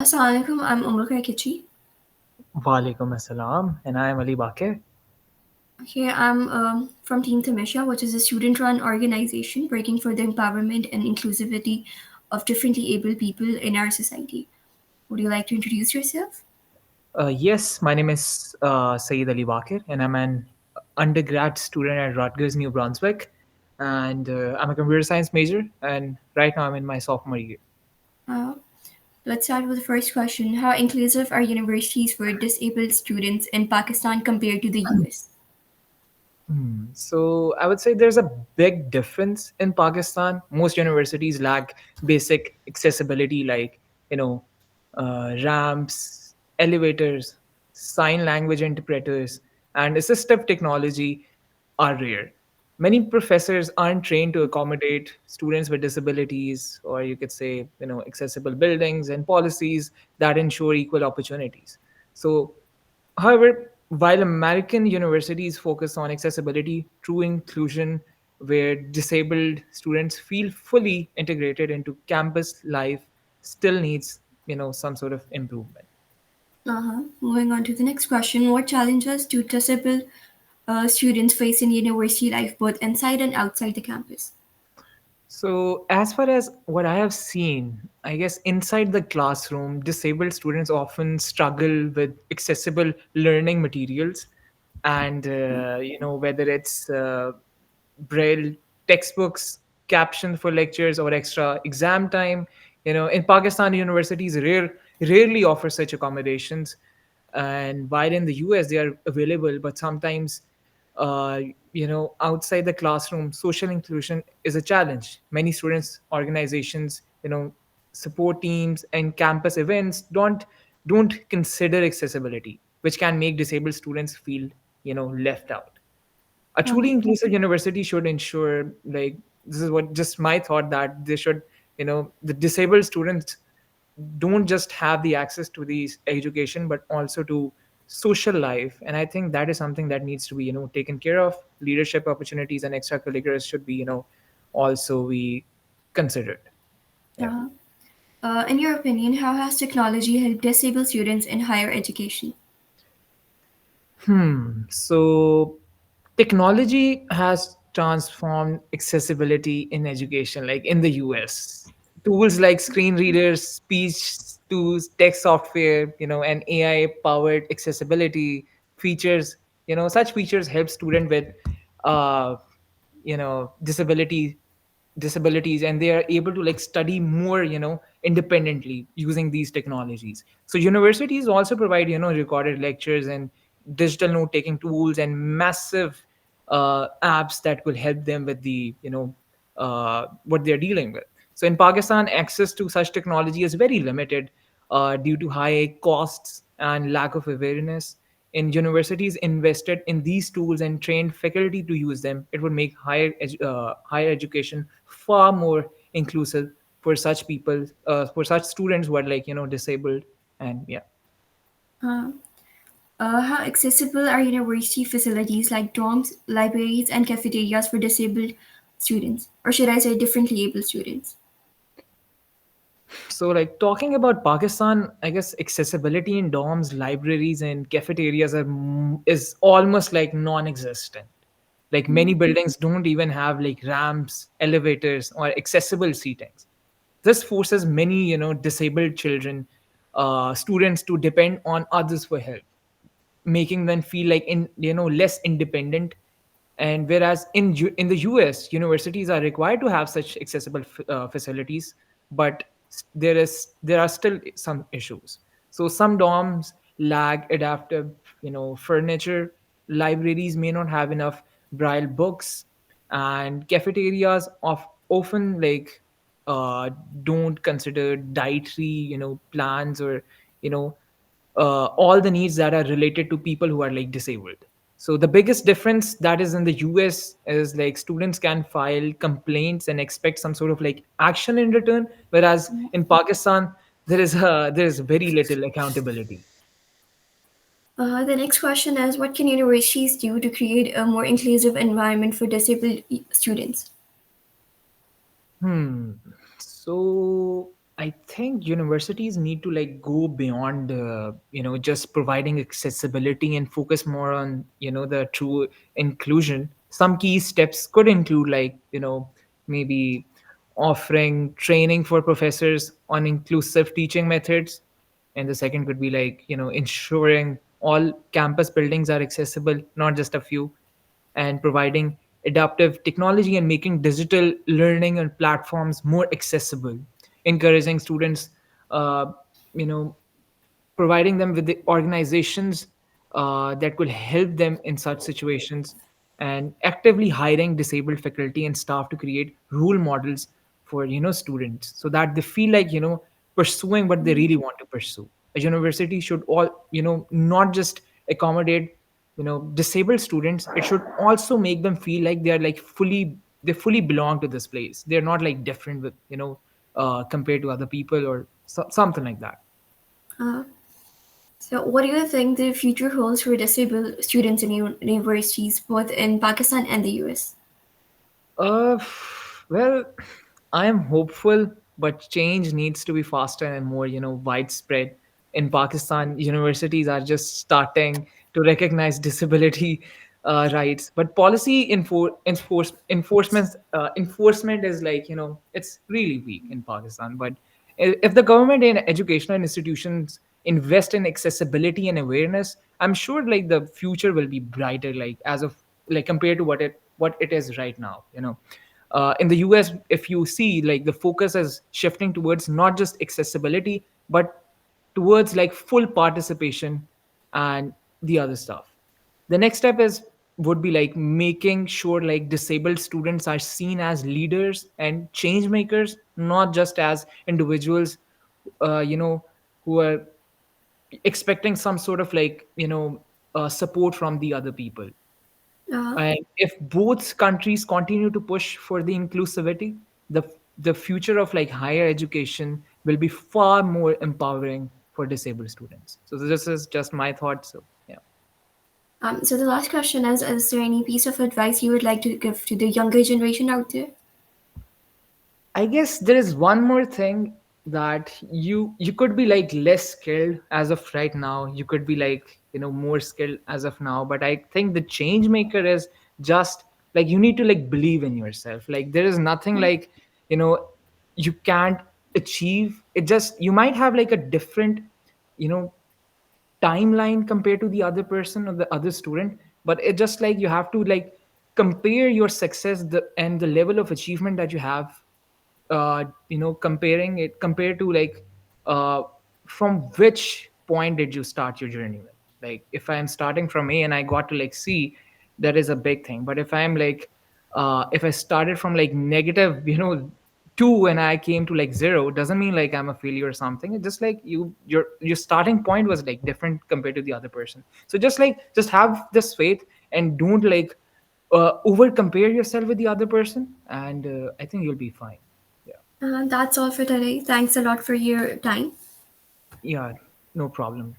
Assalamualaikum, I'm Kichi. Walaikum assalam, and I am Ali Bakir. Here I'm from Team Tamisha, which is a student-run organization working for the empowerment and inclusivity of differently able people in our society. Would you like to introduce yourself? Yes, my name is Saeed Ali Bakir, and I'm an undergrad student at Rutgers, New Brunswick. And I'm a computer science major, and right now I'm in my sophomore year. Uh, let's start with the first question. How inclusive are universities for disabled students in Pakistan compared to the US? So I would say there's a big difference in Pakistan. Most universities lack basic accessibility, like ramps, elevators, sign language interpreters, and assistive technology are rare. Many professors aren't trained to accommodate students with disabilities, or you could say, accessible buildings and policies that ensure equal opportunities. So however, while American universities focus on accessibility, true inclusion, where disabled students feel fully integrated into campus life, still needs some sort of improvement. Moving on to the next question. What challenges do disabled students face in university life, both inside and outside the campus? So, as far as what I have seen, I guess inside the classroom, disabled students often struggle with accessible learning materials, and whether it's braille textbooks, captions for lectures, or extra exam time. In Pakistan, universities rarely offer such accommodations, and while in the US they are available, but sometimes uh, outside the classroom, social inclusion is a challenge. Many students organizations, support teams and campus events don't consider accessibility, which can make disabled students feel left out. A truly inclusive university should ensure, like, this is what just my thought, that they should, the disabled students don't just have the access to these education but also to social life, and I think that is something that needs to be taken care of. Leadership opportunities and extracurriculars should be also be considered. Yeah. Uh, in your opinion, how has technology helped disabled students in higher education? So technology has transformed accessibility in education, like in the US. Tools like screen readers, speech tools, text software, and AI powered accessibility features, such features help student with uh, disabilities, and they are able to like study more independently using these technologies. So universities also provide recorded lectures and digital note taking tools and massive apps that will help them with the what they're dealing with. So in Pakistan, access to such technology is very limited due to high costs and lack of awareness. In universities invested in these tools and trained faculty to use them, it would make higher education far more inclusive for such people, for such students who are like disabled, and yeah. Uh, how accessible are university facilities like dorms, libraries, and cafeterias for disabled students? Or should I say differently able students? So, like talking about Pakistan, I guess accessibility in dorms, libraries, and cafeterias is almost like non-existent. Like many buildings don't even have like ramps, elevators, or accessible seatings. This forces many disabled children, students to depend on others for help, making them feel like less independent. And whereas in the US, universities are required to have such accessible facilities, but there are still some issues. So some dorms lack adaptive furniture, libraries may not have enough braille books, and cafeterias often like uh, don't consider dietary plans, or you know all the needs that are related to people who are like disabled. So the biggest difference that is in the US is like students can file complaints and expect some sort of like action in return, whereas in Pakistan there is very little accountability. The next question is, what can universities do to create a more inclusive environment for disabled students? Hmm. So I think universities need to like go beyond just providing accessibility and focus more on the true inclusion. Some key steps could include like maybe offering training for professors on inclusive teaching methods, and the second could be like ensuring all campus buildings are accessible, not just a few, and providing adaptive technology and making digital learning and platforms more accessible, encouraging students, uh, you know, providing them with the organizations that could help them in such situations, and actively hiring disabled faculty and staff to create role models for students so that they feel like pursuing what they really want to pursue. A university should all not just accommodate disabled students, it should also make them feel like they fully belong to this place. They're not like different with compared to other people or something like that. Uh, so, what do you think the future holds for disabled students in universities, both in Pakistan and the US? Uh, well, I am hopeful, but change needs to be faster and more, widespread. In Pakistan, universities are just starting to recognize disability rights, but policy enforcement is like, it's really weak in Pakistan. But if the government and educational institutions invest in accessibility and awareness, I'm sure like the future will be brighter, like as of like compared to what it is right now. In the US, if you see, like the focus is shifting towards not just accessibility, but towards like full participation and the other stuff. The next step is would be like making sure like disabled students are seen as leaders and change makers, not just as individuals uh, you know who are expecting some sort of like support from the other people. Uh, And if both countries continue to push for the inclusivity, the the future of like higher education will be far more empowering for disabled students. So this is just my thought. So yeah. so the last question is there any piece of advice you would like to give to the younger generation out there? I guess there is one more thing, that you could be like less skilled as of right now. You could be like more skilled as of now. But I think the change maker is just like you need to like believe in yourself. Like there is nothing like you know you can't achieve. It just you might have like a different you know timeline compared to the other person or the other student, but it just like you have to like compare your success and the level of achievement that you have, comparing it compared to like uh, from which point did you start your journey with. Like if I'm starting from A and I got to like C, that is a big thing. But if I'm like if I started from like negative 2 and I came to like 0, doesn't mean like I'm a failure or something. It's just like your starting point was like different compared to the other person. So just have this faith and don't like over compare yourself with the other person, and I think you'll be fine. That's all for today. Thanks a lot for your time. Yeah, no problem.